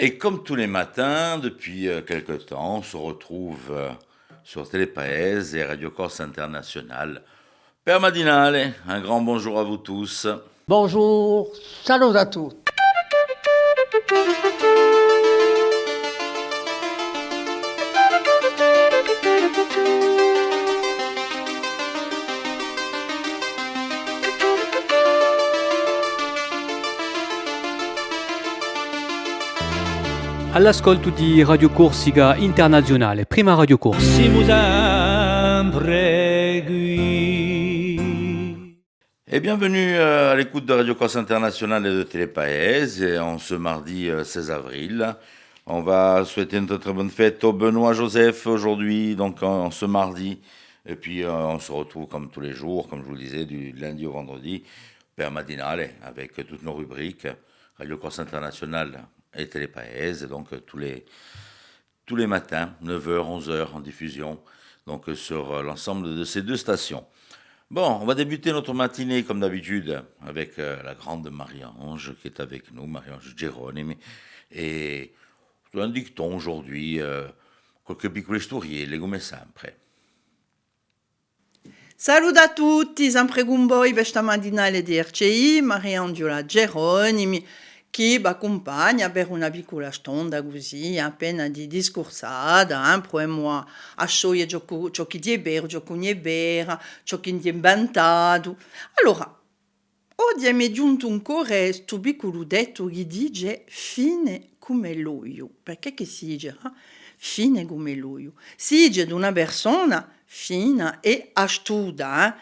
Et comme tous les matins, depuis quelque temps, on se retrouve sur Télépaèse et Radio Corse International. Père Madinale, un grand bonjour à vous tous. Bonjour, salut à tous. All'ascolto di Radio Corsica Internazionale, prima Radio Corsa. Siamo sempre qui. Et bienvenue à l'écoute de Radio Corse International et de Télépaèse. Et en ce mardi 16 avril, on va souhaiter une très bonne fête au Benoît Joseph aujourd'hui, donc en ce mardi. Et puis on se retrouve comme tous les jours, comme je vous le disais, du lundi au vendredi, Père Madinale, avec toutes nos rubriques, Radio Corse International et Télépaèse, donc tous les matins, 9h, 11h en diffusion, donc sur l'ensemble de ces deux stations. Bon, on va débuter notre matinée comme d'habitude avec la grande Marie-Ange qui est avec nous, Marie-Ange Geronimi, et un dicton aujourd'hui, qualche piccole storie, le come sempre. Salut a tutti, sempre con voi questa mattinale di RCI, Mariangela Geronimi, che vi accompagna per una piccola stonda così, appena di discorsata, proviamo a sciogliere ciò che ti è vero, ciò che non è vero, ciò che ti è inventato. Allora, oggi mi è giunto un questo piccolo detto che dice fine come l'olio. Perché che si dice? Fine come l'olio. Si dice di una persona fina e astuta,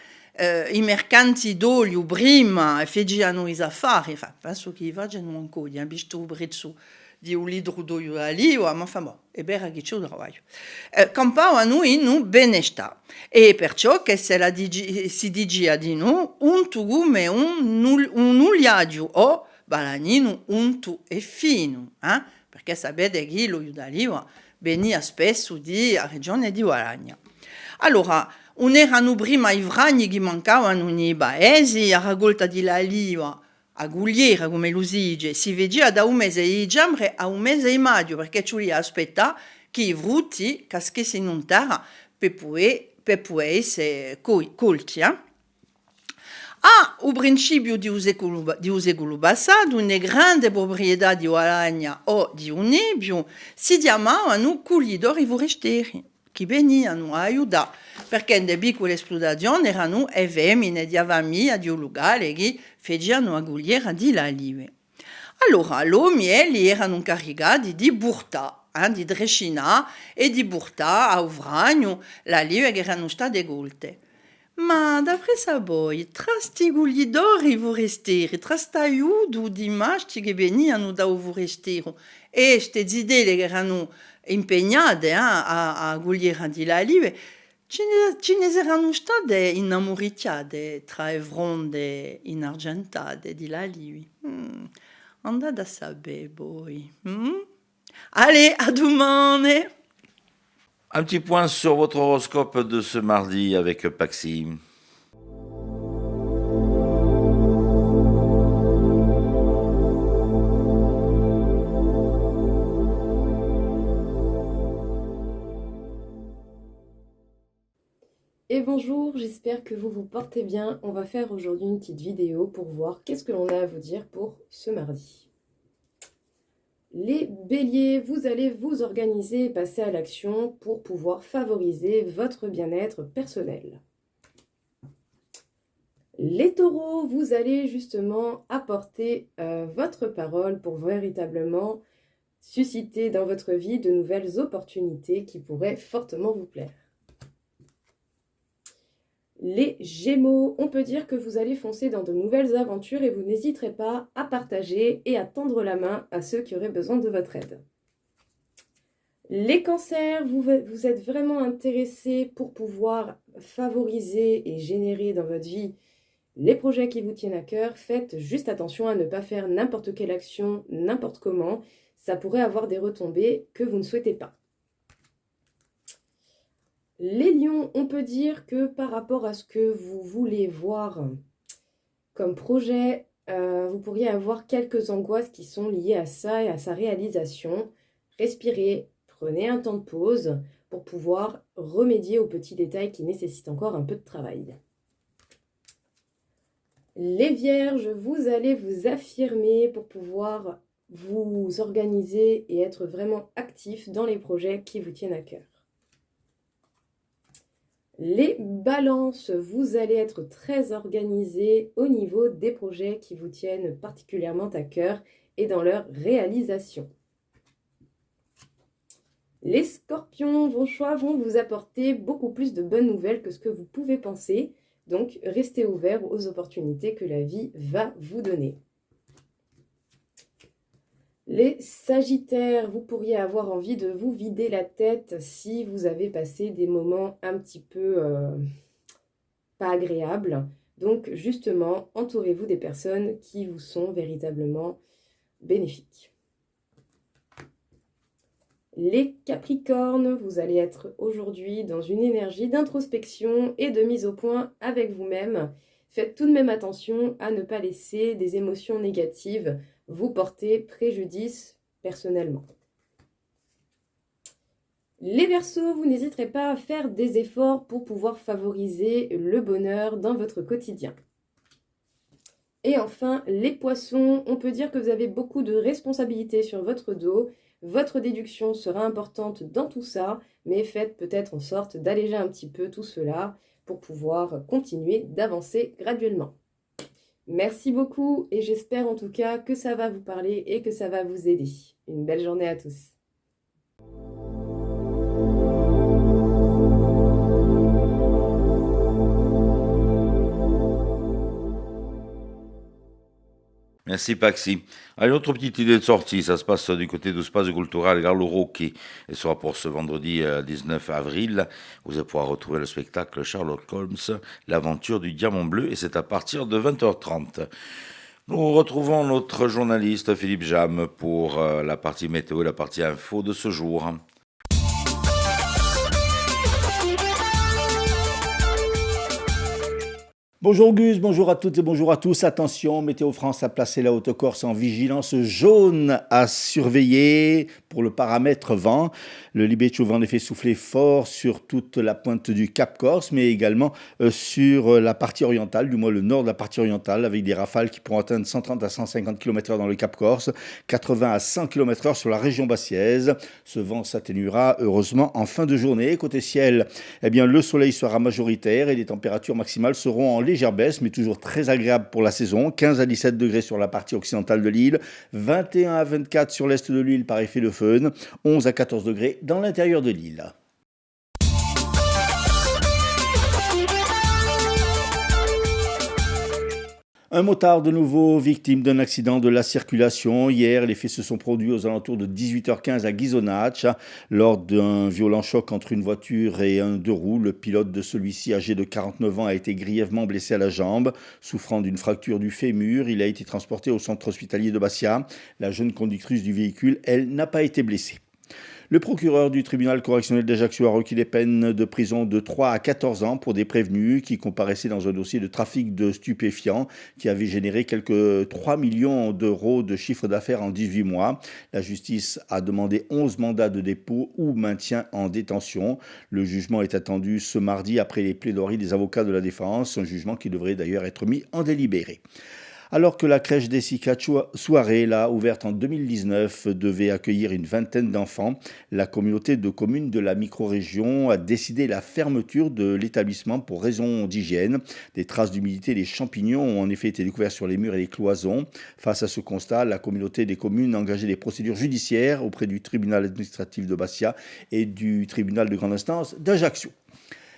i mercanti d'olio prima facevano i affari, penso che facciano ancora, visto il prezzo di un litro d'olio d'oliva, ma è vero che c'è un lavoro. Campavano in benestà e perciò che si diceva di noi un tugume, un ugliaggio o balanino unto e fino, perché sapete che l'olio d'oliva veniva spesso dalla regione di Guaragna. Allora, non erano prima i vragni che mancavano nei paesi, a raccolta di l'oliva, a gugliera come lo si dice, si vedeva da un mese di dicembre a un mese di maggio, perché ci voleva aspettare che i frutti cascassero in terra per poi essere colti. A o principio di un secolo passato, una grande proprietà di Guaragna o di un nebbio si chiamavano coglitori forestieri, che venivano a aiutare, perché in piccole esplotazioni erano le femmine di famiglia di un locale che facevano la gugliera di l'olive. Allora, gli uomini erano incaricati di portare, di trascinare e di portare a vragno le olive che erano state colte. Ma d'après ça poi, tra sti guglidatori forestieri, tra sta aiuto di maschi che venivano da un forestiero e ste zidelle che erano impegnate a gugliere di l'olive, ce ne erano state innamoricciate tra le fronde inargentate di l'olive. Andate a sapere poi. Allez, à domani! Un petit point sur votre horoscope de ce mardi avec Paxi. Et bonjour, j'espère que vous vous portez bien. On va faire aujourd'hui une petite vidéo pour voir qu'est-ce que l'on a à vous dire pour ce mardi. Les béliers, vous allez vous organiser et passer à l'action pour pouvoir favoriser votre bien-être personnel. Les taureaux, vous allez justement apporter votre parole pour véritablement susciter dans votre vie de nouvelles opportunités qui pourraient fortement vous plaire. Les Gémeaux, on peut dire que vous allez foncer dans de nouvelles aventures et vous n'hésiterez pas à partager et à tendre la main à ceux qui auraient besoin de votre aide. Les Cancers, vous êtes vraiment intéressés pour pouvoir favoriser et générer dans votre vie les projets qui vous tiennent à cœur. Faites juste attention à ne pas faire n'importe quelle action, n'importe comment. Ça pourrait avoir des retombées que vous ne souhaitez pas. Les lions, on peut dire que par rapport à ce que vous voulez voir comme projet, vous pourriez avoir quelques angoisses qui sont liées à ça et à sa réalisation. Respirez, prenez un temps de pause pour pouvoir remédier aux petits détails qui nécessitent encore un peu de travail. Les Vierges, vous allez vous affirmer pour pouvoir vous organiser et être vraiment actif dans les projets qui vous tiennent à cœur. Les Balances, vous allez être très organisés au niveau des projets qui vous tiennent particulièrement à cœur et dans leur réalisation. Les Scorpions, vos choix vont vous apporter beaucoup plus de bonnes nouvelles que ce que vous pouvez penser, donc restez ouverts aux opportunités que la vie va vous donner. Les Sagittaires, vous pourriez avoir envie de vous vider la tête si vous avez passé des moments un petit peu pas agréables. Donc justement, entourez-vous des personnes qui vous sont véritablement bénéfiques. Les Capricornes, vous allez être aujourd'hui dans une énergie d'introspection et de mise au point avec vous-même. Faites tout de même attention à ne pas laisser des émotions négatives vous porter préjudice personnellement. Les Verseaux, vous n'hésiterez pas à faire des efforts pour pouvoir favoriser le bonheur dans votre quotidien. Et enfin, les Poissons, on peut dire que vous avez beaucoup de responsabilités sur votre dos. Votre déduction sera importante dans tout ça, mais faites peut-être en sorte d'alléger un petit peu tout cela pour pouvoir continuer d'avancer graduellement. Merci beaucoup et j'espère en tout cas que ça va vous parler et que ça va vous aider. Une belle journée à tous. Merci Paxi. Allez, autre petite idée de sortie, ça se passe du côté de l'espace culturel Carlo Rocchi, et ce sera pour ce vendredi 19 avril. Vous allez pouvoir retrouver le spectacle Sherlock Holmes, l'aventure du diamant bleu, et c'est à partir de 20h30. Nous retrouvons notre journaliste Philippe Jam pour la partie météo et la partie info de ce jour. Bonjour Gus, bonjour à toutes et bonjour à tous. Attention, Météo France a placé la Haute-Corse en vigilance jaune à surveiller pour le paramètre vent. Le Libeccio va en effet souffler fort sur toute la pointe du Cap Corse, mais également sur la partie orientale, du moins le nord de la partie orientale, avec des rafales qui pourront atteindre 130 à 150 km/h dans le Cap Corse, 80 à 100 km/h sur la région bassiaise. Ce vent s'atténuera heureusement en fin de journée. Côté ciel, eh bien, le soleil sera majoritaire et les températures maximales seront en légère baisse, mais toujours très agréable pour la saison. 15 à 17 degrés sur la partie occidentale de l'île, 21 à 24 sur l'est de l'île par effet de föhn, 11 à 14 degrés dans l'intérieur de l'île. Un motard de nouveau victime d'un accident de la circulation. Hier, les faits se sont produits aux alentours de 18h15 à Ghisonaccia lors d'un violent choc entre une voiture et un deux roues. Le pilote de celui-ci, âgé de 49 ans, a été grièvement blessé à la jambe, souffrant d'une fracture du fémur. Il a été transporté au centre hospitalier de Bastia. La jeune conductrice du véhicule, elle, n'a pas été blessée. Le procureur du tribunal correctionnel d'Ajaccio a requis des peines de prison de 3 à 14 ans pour des prévenus qui comparaissaient dans un dossier de trafic de stupéfiants qui avait généré quelques 3 millions d'euros de chiffre d'affaires en 18 mois. La justice a demandé 11 mandats de dépôt ou maintien en détention. Le jugement est attendu ce mardi après les plaidoiries des avocats de la défense, un jugement qui devrait d'ailleurs être mis en délibéré. Alors que la crèche des Soirée, là, ouverte en 2019, devait accueillir une vingtaine d'enfants, la communauté de communes de la micro-région a décidé la fermeture de l'établissement pour raisons d'hygiène. Des traces d'humidité et des champignons ont en effet été découverts sur les murs et les cloisons. Face à ce constat, la communauté des communes a engagé des procédures judiciaires auprès du tribunal administratif de Bastia et du tribunal de grande instance d'Ajaccio.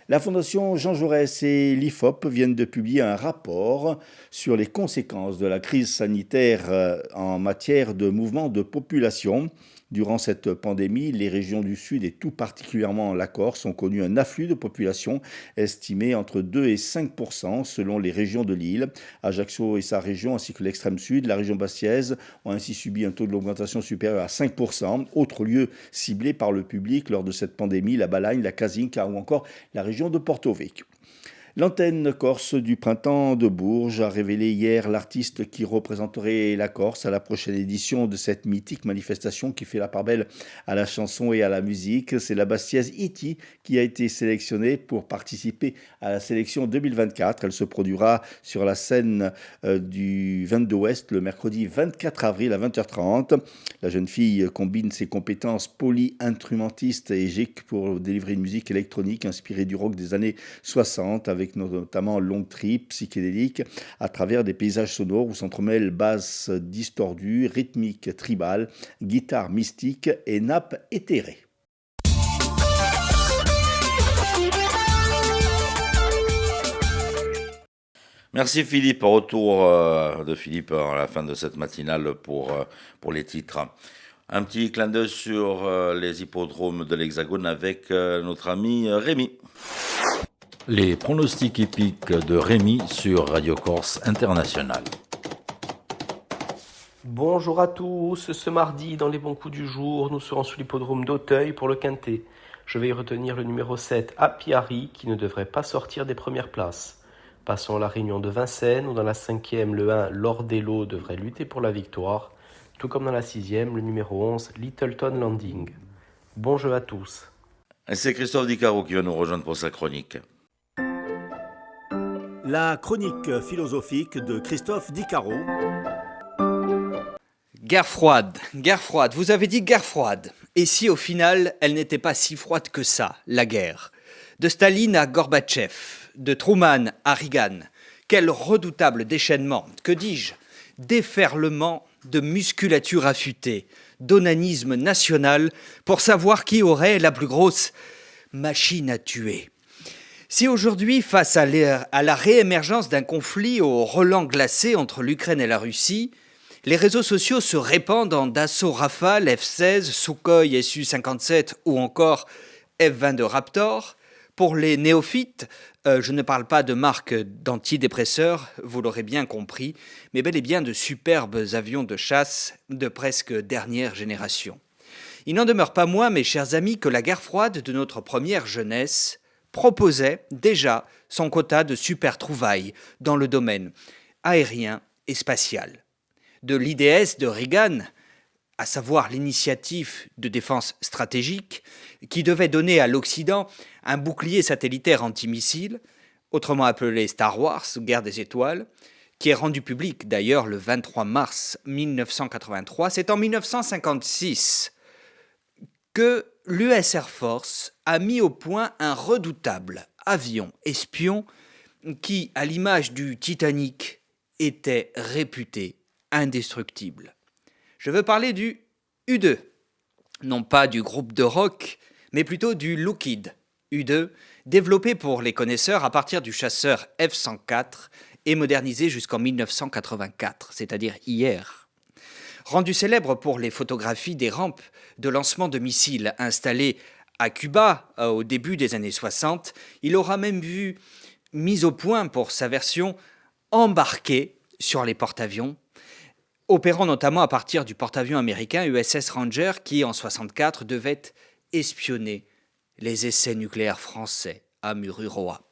La Fondation Jean Jaurès et l'IFOP viennent de publier un rapport sur les conséquences de la crise sanitaire en matière de mouvement de population. Durant cette pandémie, les régions du Sud et tout particulièrement la Corse ont connu un afflux de population estimé entre 2 et 5% selon les régions de l'île. Ajaccio et sa région ainsi que l'extrême sud, la région bastiaise, ont ainsi subi un taux de l'augmentation supérieur à 5%. Autres lieux ciblés par le public lors de cette pandémie, la Balagne, la Casinca ou encore la région de Porto Vecchio. L'antenne corse du printemps de Bourges a révélé hier l'artiste qui représenterait la Corse à la prochaine édition de cette mythique manifestation qui fait la part belle à la chanson et à la musique. C'est la Bastiaise Iti qui a été sélectionnée pour participer à la sélection 2024. Elle se produira sur la scène du 22 Ouest le mercredi 24 avril à 20h30. La jeune fille combine ses compétences poly-instrumentiste et GIC pour délivrer une musique électronique inspirée du rock des années 60 avec notamment long trip psychédélique à travers des paysages sonores où s'entremêlent basses distordues, rythmique tribale, guitare mystique et nappe éthérée. Merci Philippe, retour de Philippe à la fin de cette matinale pour les titres. Un petit clin d'œil sur les hippodromes de l'Hexagone avec notre ami Rémi. Les pronostics hippiques de Rémi sur Radio Corse International. Bonjour à tous, ce mardi dans les bons coups du jour, nous serons sur l'hippodrome d'Auteuil pour le Quintet. Je vais y retenir le numéro 7, Apiari, qui ne devrait pas sortir des premières places. Passons à la réunion de Vincennes, où dans la 5e, le 1, Lordello devrait lutter pour la victoire, tout comme dans la 6e, le numéro 11, Littleton Landing. Bon jeu à tous. Et c'est Christophe Dicaro qui va nous rejoindre pour sa chronique. La chronique philosophique de Christophe Dicaro. Guerre froide, vous avez dit guerre froide. Et si au final, elle n'était pas si froide que ça, la guerre. De Staline à Gorbatchev, de Truman à Reagan, quel redoutable déchaînement, que dis-je, déferlement de musculature affûtée, d'onanisme national pour savoir qui aurait la plus grosse machine à tuer. Si aujourd'hui, face à la réémergence d'un conflit au relent glacé entre l'Ukraine et la Russie, les réseaux sociaux se répandent en Dassault Rafale, F-16, Sukhoi Su-57 ou encore F-22 Raptor, pour les néophytes, je ne parle pas de marques d'antidépresseurs, vous l'aurez bien compris, mais bel et bien de superbes avions de chasse de presque dernière génération. Il n'en demeure pas moins, mes chers amis, que la guerre froide de notre première jeunesse proposait déjà son quota de super trouvailles dans le domaine aérien et spatial. De l'IDS de Reagan, à savoir l'initiative de défense stratégique, qui devait donner à l'Occident un bouclier satellitaire antimissile, autrement appelé Star Wars, Guerre des étoiles, qui est rendu public d'ailleurs le 23 mars 1983. C'est en 1956 que l'US Air Force a mis au point un redoutable avion espion qui, à l'image du Titanic, était réputé indestructible. Je veux parler du U-2, non pas du groupe de rock, mais plutôt du Lockheed U-2, développé pour les connaisseurs à partir du chasseur F-104 et modernisé jusqu'en 1984, c'est-à-dire hier. Rendu célèbre pour les photographies des rampes de lancement de missiles installées à Cuba au début des années 60, il aura même vu mise au point pour sa version embarquée sur les porte-avions, opérant notamment à partir du porte-avions américain USS Ranger qui, en 1964, devait espionner les essais nucléaires français à Mururoa.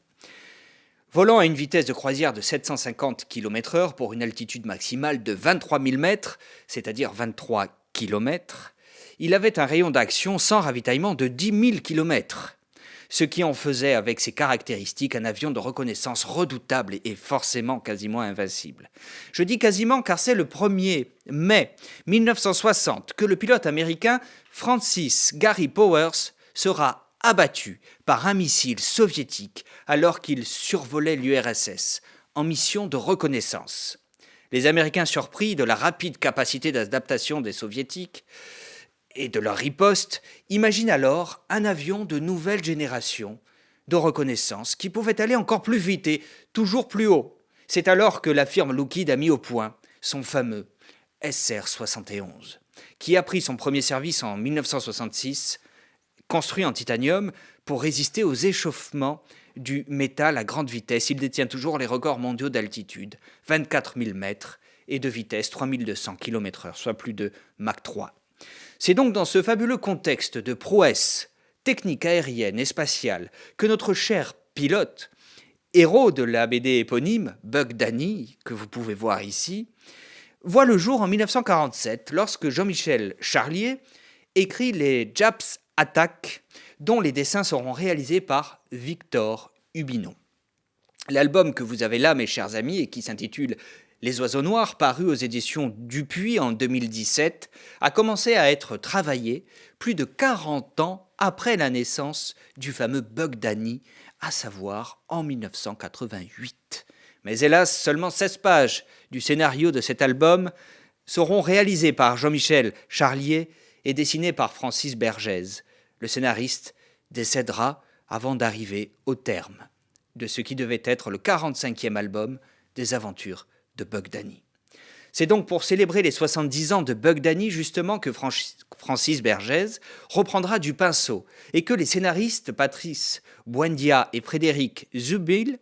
Volant à une vitesse de croisière de 750 km/h pour une altitude maximale de 23 000 mètres, c'est-à-dire 23 km, il avait un rayon d'action sans ravitaillement de 10 000 km, ce qui en faisait, avec ses caractéristiques, un avion de reconnaissance redoutable et forcément quasiment invincible. Je dis quasiment car c'est le 1er mai 1960 que le pilote américain Francis Gary Powers sera abattu par un missile soviétique alors qu'il survolait l'URSS en mission de reconnaissance. Les Américains, surpris de la rapide capacité d'adaptation des Soviétiques et de leur riposte, imaginent alors un avion de nouvelle génération de reconnaissance qui pouvait aller encore plus vite et toujours plus haut. C'est alors que la firme Lockheed a mis au point son fameux SR-71, qui a pris son premier service en 1966, construit en titanium pour résister aux échauffements du métal à grande vitesse. Il détient toujours les records mondiaux d'altitude, 24 000 mètres, et de vitesse 3200 km/h, soit plus de Mach 3. C'est donc dans ce fabuleux contexte de prouesse technique aérienne et spatiale que notre cher pilote héros de la BD éponyme, Bug Danny, que vous pouvez voir ici, voit le jour en 1947 lorsque Jean-Michel Charlier écrit les Japs Attack, dont les dessins seront réalisés par Victor Hubinon. L'album que vous avez là, mes chers amis, et qui s'intitule Les Oiseaux Noirs, paru aux éditions Dupuis en 2017, a commencé à être travaillé plus de 40 ans après la naissance du fameux Bug Danny, à savoir en 1988. Mais hélas, seulement 16 pages du scénario de cet album seront réalisées par Jean-Michel Charlier et dessinées par Francis Bergès. Le scénariste décédera avant d'arriver au terme de ce qui devait être le 45e album des aventures de Bug Danny. C'est donc pour célébrer les 70 ans de Bug Danny justement que Francis Bergès reprendra du pinceau et que les scénaristes Patrice Buendia et Frédéric Zubil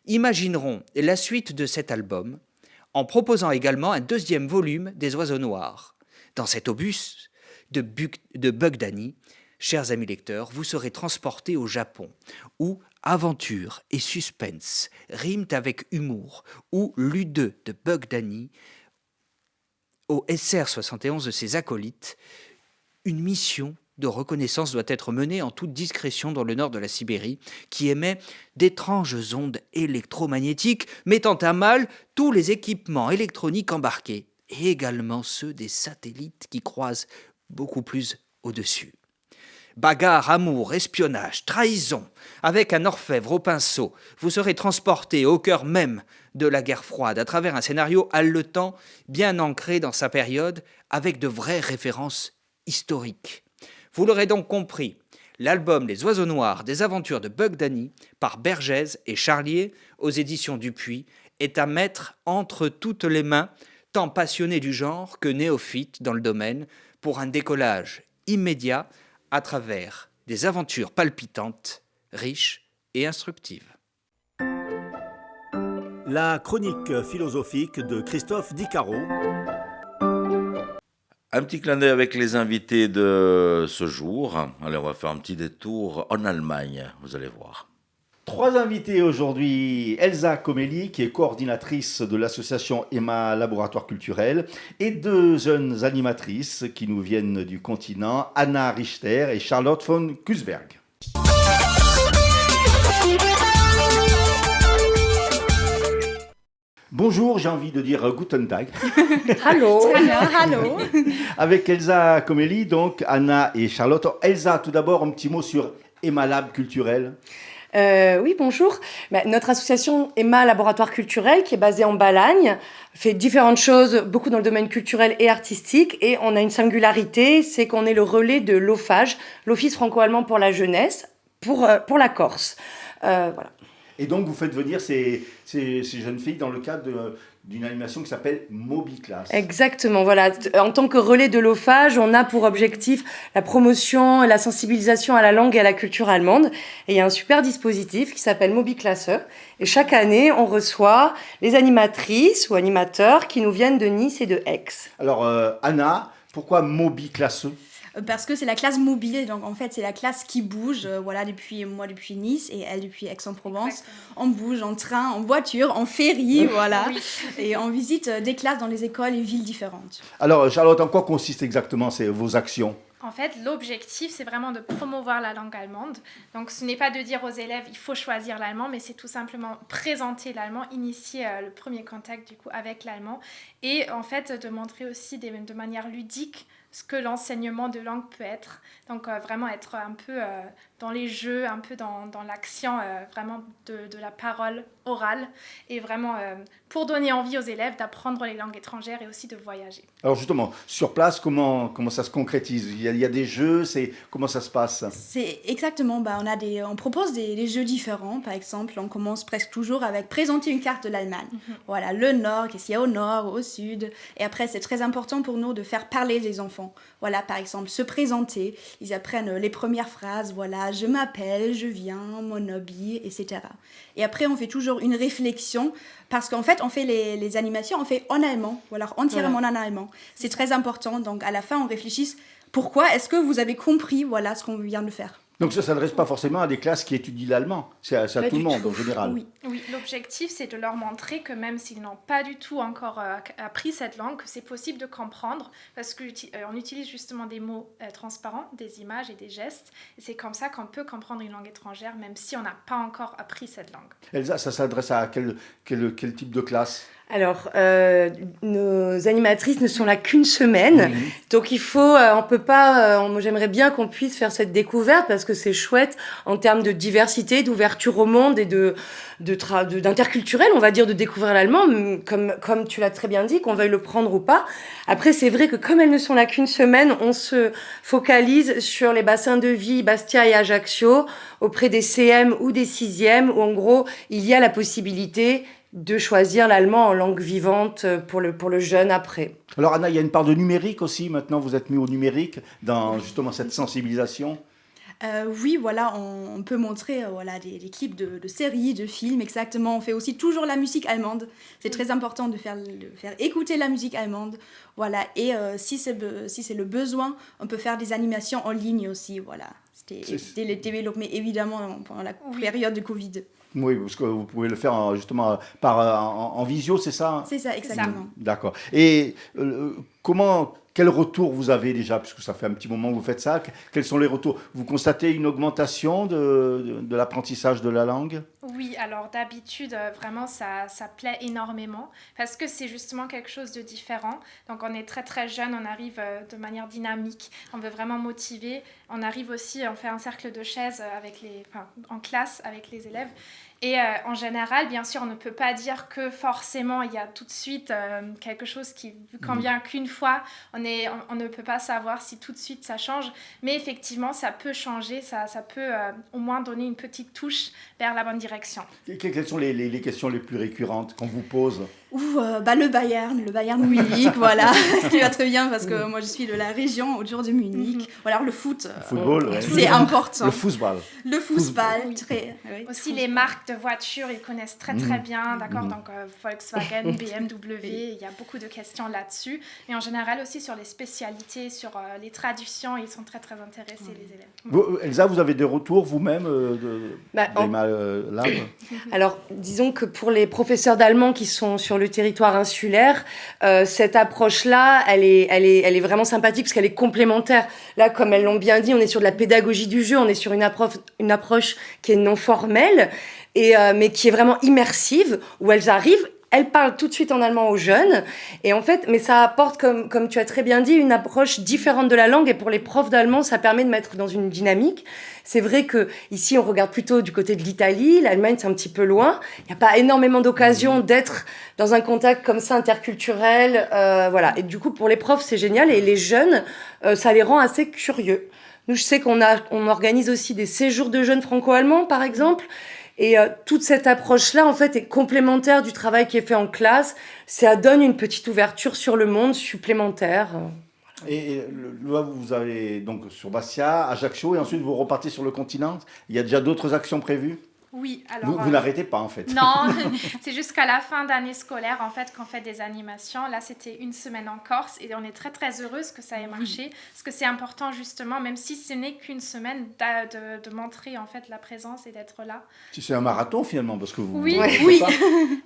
imagineront la suite de cet album en proposant également un deuxième volume des Oiseaux Noirs. Dans cet opus de Bug Danny, chers amis lecteurs, vous serez transportés au Japon, où aventure et suspense riment avec humour, où l'U2 de Bug Danny, au SR-71 de ses acolytes, une mission de reconnaissance doit être menée en toute discrétion dans le nord de la Sibérie, qui émet d'étranges ondes électromagnétiques, mettant à mal tous les équipements électroniques embarqués, et également ceux des satellites qui croisent beaucoup plus au-dessus. Bagarre, amour, espionnage, trahison, avec un orfèvre au pinceau, vous serez transporté au cœur même de la guerre froide, à travers un scénario haletant, bien ancré dans sa période, avec de vraies références historiques. Vous l'aurez donc compris, l'album Les Oiseaux Noirs des aventures de Bug Danny, par Bergès et Charlier, aux éditions Dupuis, est à mettre entre toutes les mains, tant passionnés du genre que néophytes dans le domaine, pour un décollage immédiat à travers des aventures palpitantes, riches et instructives. La chronique philosophique de Christophe Dicaro. Un petit clin d'œil avec les invités de ce jour. Allez, on va faire un petit détour en Allemagne, vous allez voir. 3 invités aujourd'hui, Elsa Comelli, qui est coordinatrice de l'association Emma Laboratoire Culturel, et 2 jeunes animatrices qui nous viennent du continent, Anna Richter et Charlotte von Kussberg. Bonjour, j'ai envie de dire Guten Tag. Hallo. Hallo. Avec Elsa Comelli, donc Anna et Charlotte. Elsa, tout d'abord, un petit mot sur Emma Lab Culturel. Oui, bonjour. Notre association Emma Laboratoire Culturel, qui est basée en Balagne, fait différentes choses, beaucoup dans le domaine culturel et artistique. Et on a une singularité, c'est qu'on est le relais de l'OFAGE, l'Office franco-allemand pour la jeunesse, pour la Corse. Voilà. Et donc, vous faites venir ces jeunes filles dans le cadre d'une animation qui s'appelle MobiClass. Exactement, voilà. En tant que relais de l'OFAGE, on a pour objectif la promotion et la sensibilisation à la langue et à la culture allemande. Et il y a un super dispositif qui s'appelle MobiClasse. Et chaque année, on reçoit les animatrices ou animateurs qui nous viennent de Nice et de Aix. Alors, Anna, pourquoi MobiClass ? Parce que c'est la classe mobile, donc en fait c'est la classe qui bouge, voilà, depuis Nice et elle depuis Aix-en-Provence. Exactement. On bouge en train, en voiture, en ferry, voilà, oui. Et on visite des classes dans les écoles et villes différentes. Alors Charlotte, en quoi consistent exactement vos actions ? En fait, l'objectif, c'est vraiment de promouvoir la langue allemande. Donc, ce n'est pas de dire aux élèves, il faut choisir l'allemand, mais c'est tout simplement présenter l'allemand, initier le premier contact, du coup, avec l'allemand. Et, en fait, de montrer aussi de manière ludique ce que l'enseignement de langue peut être. Donc, vraiment être un peu dans les jeux, un peu dans l'action, vraiment de la parole orale. Et vraiment, pour donner envie aux élèves d'apprendre les langues étrangères et aussi de voyager. Alors, justement, sur place, comment ça se concrétise ? Il y a des jeux, comment ça se passe ? C'est exactement, on propose des jeux différents. Par exemple, on commence presque toujours avec présenter une carte de l'Allemagne. Mm-hmm. Voilà, le nord, qu'est-ce qu'il y a au nord, au sud. Et après, c'est très important pour nous de faire parler les enfants. Voilà, par exemple, se présenter. Ils apprennent les premières phrases. Voilà, je m'appelle, je viens, mon hobby, etc. Et après, on fait toujours une réflexion parce qu'en fait, on fait les animations, on fait en allemand, ou alors entièrement en allemand. C'est très important. Donc, à la fin, on réfléchit. Pourquoi est-ce que vous avez compris ce qu'on vient de faire ? Donc ça ne s'adresse pas forcément à des classes qui étudient l'allemand, c'est à tout le monde en général. Oui, l'objectif c'est de leur montrer que même s'ils n'ont pas du tout encore appris cette langue, que c'est possible de comprendre parce qu'on utilise justement des mots transparents, des images et des gestes. Et c'est comme ça qu'on peut comprendre une langue étrangère même si on n'a pas encore appris cette langue. Elsa, ça s'adresse à quel type de classe ? Alors, nos animatrices ne sont là qu'une semaine, donc on peut pas. Moi, j'aimerais bien qu'on puisse faire cette découverte parce que c'est chouette en termes de diversité, d'ouverture au monde et d'interculturel, on va dire, de découvrir l'allemand, comme tu l'as très bien dit, qu'on veuille le prendre ou pas. Après, c'est vrai que comme elles ne sont là qu'une semaine, on se focalise sur les bassins de vie Bastia et Ajaccio auprès des CM ou des 6e, où en gros, il y a la possibilité de choisir l'allemand en langue vivante pour le jeune après. Alors Anna, il y a une part de numérique aussi, maintenant vous êtes mis au numérique dans justement cette sensibilisation. Oui, voilà, on peut montrer des clips de séries, de films, exactement. On fait aussi toujours la musique allemande. C'est très important de faire écouter la musique allemande. Voilà, et si c'est le besoin, on peut faire des animations en ligne aussi. Voilà, c'était développé évidemment pendant la période de Covid. Oui, parce que vous pouvez le faire justement en visio, c'est ça ? C'est ça, exactement. D'accord. Et quel retour vous avez déjà, puisque ça fait un petit moment que vous faites ça, quels sont les retours ? Vous constatez une augmentation de l'apprentissage de la langue ? Oui, alors d'habitude, vraiment, ça plaît énormément parce que c'est justement quelque chose de différent. Donc, on est très, très jeune, on arrive de manière dynamique, on veut vraiment motiver. On arrive aussi, on fait un cercle de chaises en classe avec les élèves. Et en général, bien sûr, on ne peut pas dire que forcément, il y a tout de suite quelque chose qui, vu qu'on vient qu'une fois, on ne peut pas savoir si tout de suite ça change. Mais effectivement, ça peut changer, ça peut au moins donner une petite touche vers la bonne direction. Quelles sont les questions les plus récurrentes qu'on vous pose ? Le Bayern Munich, voilà, ce qui va très bien parce que moi je suis de la région autour de Munich. Ou alors le football, c'est important. Le football. Oui. Très. Oui, aussi les marques de voitures, ils connaissent très très bien, d'accord. Donc Volkswagen, BMW, il y a beaucoup de questions là-dessus. Et en général aussi sur les spécialités, sur les traductions, ils sont très très intéressés les élèves. Elsa, vous avez des retours vous-même Alors, disons que pour les professeurs d'allemand qui sont sur le territoire insulaire, cette approche-là, elle est vraiment sympathique parce qu'elle est complémentaire. Là, comme elles l'ont bien dit, on est sur de la pédagogie du jeu, on est sur une approche qui est non formelle, mais qui est vraiment immersive, où elles parlent tout de suite en allemand aux jeunes. Et en fait, mais ça apporte, comme tu as très bien dit, une approche différente de la langue. Et pour les profs d'allemand, ça permet de mettre dans une dynamique. C'est vrai que ici, on regarde plutôt du côté de l'Italie. L'Allemagne, c'est un petit peu loin. Il n'y a pas énormément d'occasions d'être dans un contact comme ça interculturel. Voilà. Et du coup, pour les profs, c'est génial. Et les jeunes, ça les rend assez curieux. Nous, je sais qu'on organise aussi des séjours de jeunes franco-allemands, par exemple. Et toute cette approche-là, en fait, est complémentaire du travail qui est fait en classe. Ça donne une petite ouverture sur le monde supplémentaire. Et là, vous allez donc sur Bastia, Ajaccio, et ensuite vous repartez sur le continent. Il y a déjà d'autres actions prévues ? Oui, alors... Vous n'arrêtez pas, en fait. Non, c'est jusqu'à la fin d'année scolaire, en fait, qu'on fait des animations. Là, c'était une semaine en Corse et on est très, très heureuse que ça ait marché. Parce que c'est important, justement, même si ce n'est qu'une semaine, de montrer, en fait, la présence et d'être là. C'est un marathon, finalement, parce que vous... Oui.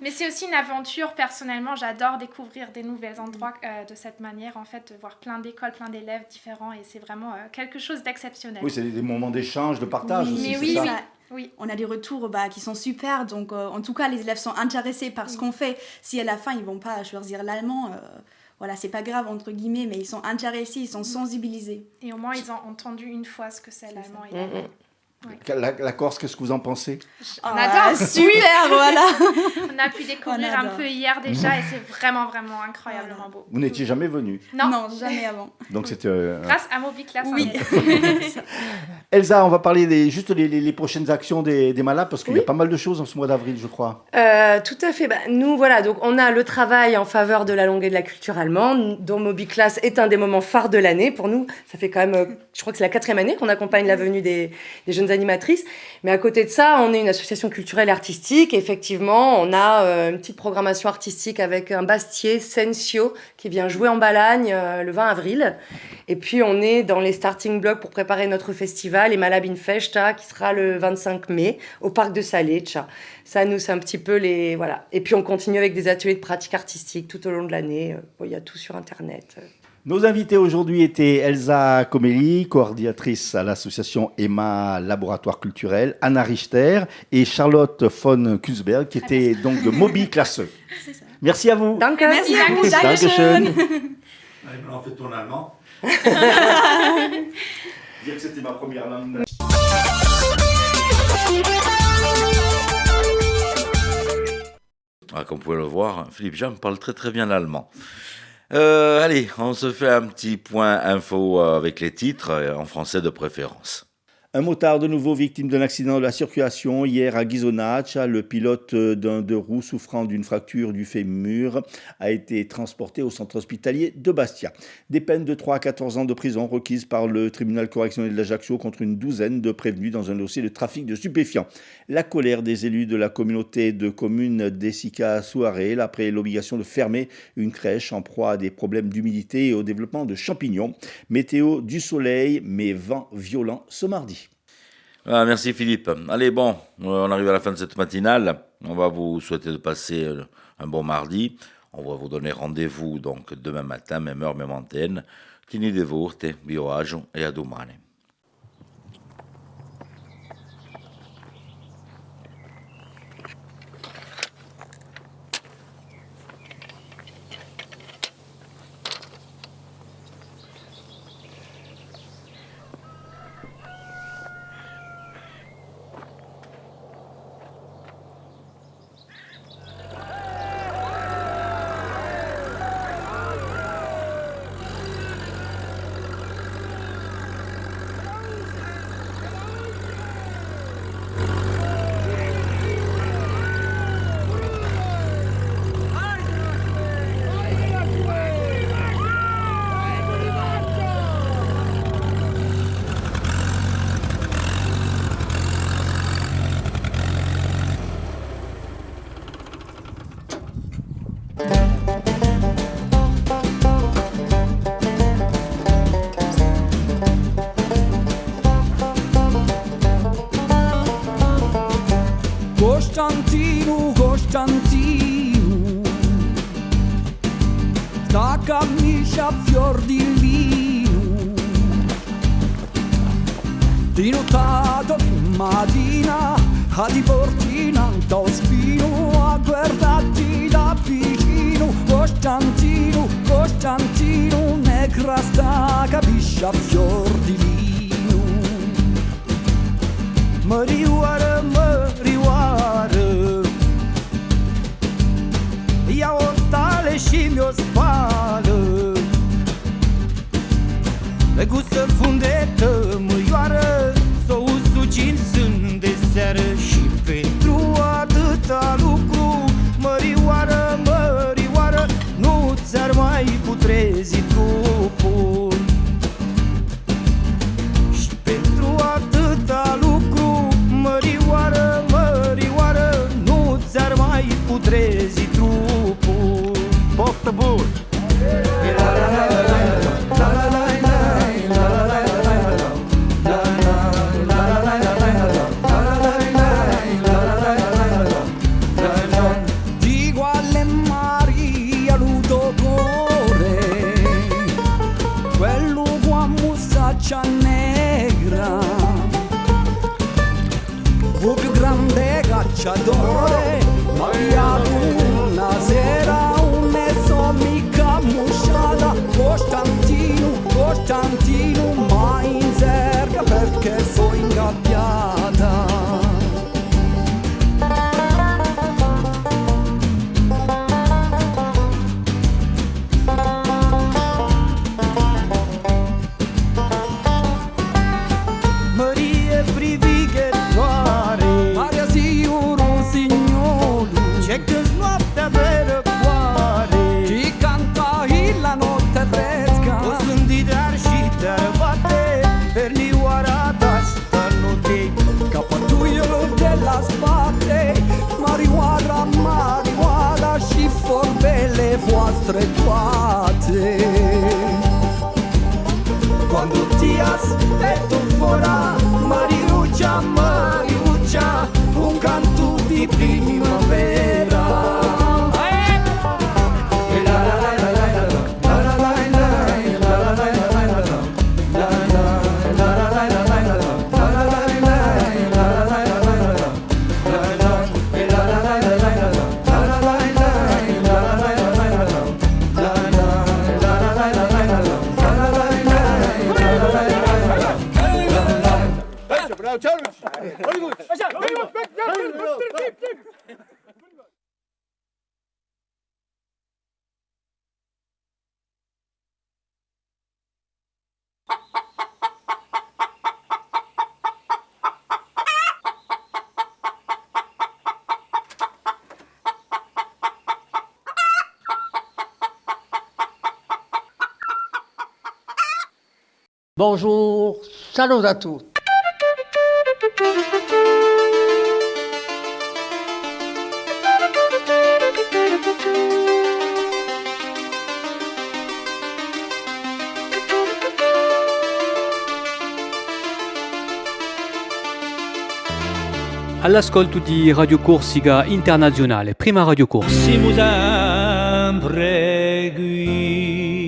Mais c'est aussi une aventure. Personnellement, j'adore découvrir des nouveaux endroits de cette manière, en fait, de voir plein d'écoles, plein d'élèves différents. Et c'est vraiment quelque chose d'exceptionnel. Oui, c'est des moments d'échange, de partage aussi, c'est ça. Oui, on a des retours qui sont super, donc en tout cas les élèves sont intéressés par ce qu'on fait. Si à la fin ils vont pas choisir l'allemand, voilà, c'est pas grave entre guillemets, mais ils sont intéressés, ils sont sensibilisés. Et au moins ils ont entendu une fois ce que c'est l'allemand et l'allemand. Ouais. La Corse, qu'est-ce que vous en pensez ? On adore, super, voilà. On a pu découvrir un peu hier déjà et c'est vraiment, vraiment incroyablement beau. Vous n'étiez jamais venu ? Non, jamais avant. Donc c'était... Grâce à Mobiclass. Oui. Elsa, on va parler juste les prochaines actions des malades, parce qu'il y a pas mal de choses en ce mois d'avril, je crois. Tout à fait. Nous, voilà, donc on a le travail en faveur de la langue et de la culture allemande, dont Mobiclass est un des moments phares de l'année. Pour nous, ça fait quand même, je crois que c'est la 4e année qu'on accompagne la venue des jeunes jeunes animatrices. Mais à côté de ça, on est une association culturelle et artistique. Et effectivement, on a une petite programmation artistique avec un Bastier, Sensio, qui vient jouer en Balagne le 20 avril. Et puis, on est dans les starting blocks pour préparer notre festival, et Malabin Festa, qui sera le 25 mai au parc de Saleccia. Ça, nous, c'est un petit peu les... Voilà. Et puis, on continue avec des ateliers de pratique artistique tout au long de l'année. Il y a tout sur Internet. Nos invités aujourd'hui étaient Elsa Comelli, coordinatrice à l'association EMA Laboratoire Culturel, Anna Richter et Charlotte von Kunsberg, qui était donc de Moby Klasse. C'est ça. Merci à vous. Danke. Merci à vous. Dankeschön. Allez, maintenant, fais ton allemand. Dire que c'était ma première langue. Comme vous pouvez le voir, Philippe Jean parle très très bien l'allemand. Allez, on se fait un petit point info avec les titres, en français de préférence. Un motard de nouveau victime d'un accident de la circulation hier à Ghisonaccia. Le pilote d'un 2 roues souffrant d'une fracture du fémur a été transporté au centre hospitalier de Bastia. Des peines de 3 à 14 ans de prison requises par le tribunal correctionnel d'Ajaccio contre une douzaine de prévenus dans un dossier de trafic de stupéfiants. La colère des élus de la communauté de communes d'Essica-Souarel après l'obligation de fermer une crèche en proie à des problèmes d'humidité et au développement de champignons. Météo du soleil, mais vent violent ce mardi. Ah, merci Philippe. Allez, bon, on arrive à la fin de cette matinale. On va vous souhaiter de passer un bon mardi. On va vous donner rendez-vous donc demain matin, même heure, même antenne. Tini de vourte, bioagio et à domani. Costantino, sta camicia fior di vino, ti notato mattina a ti porti in alto spino a guardarti da vicino. Costantino, Costantino, negra sta camicia fior di vino. Mariuara, ia o tale și mi-o spală, le gustă fundetă măioară, s-o usuci în sân de seară. Și pentru atâta lucru, mărioară, mărioară, nu ți-ar mai putrezi trupul. Și pentru atâta lucru, mărioară, mărioară, nu ți-ar mai putrezi trupul. Poftă bun! Diguale Maria Ludogore, quello cu a musaccia negra, o più grande cacciatore, Maria una sera un mezzo mica musciata. Costantino, Costantino, mai in zerga perché sono ingabbiata. Maria privighetoare, Maria siuro signore, c'è che noaptea pe răcoare, și canta la notte fresca, o sunt dar și dar bate, per lioara d'asta nu te pe toate. Quando ti aspetto fuori, Mariuccia, Mariuccia, un canto di primavera. Bonjour, salut à tous. All'ascolto di Radio Corsica Internazionale, prima Radio Corsica. Siamo sempre qui.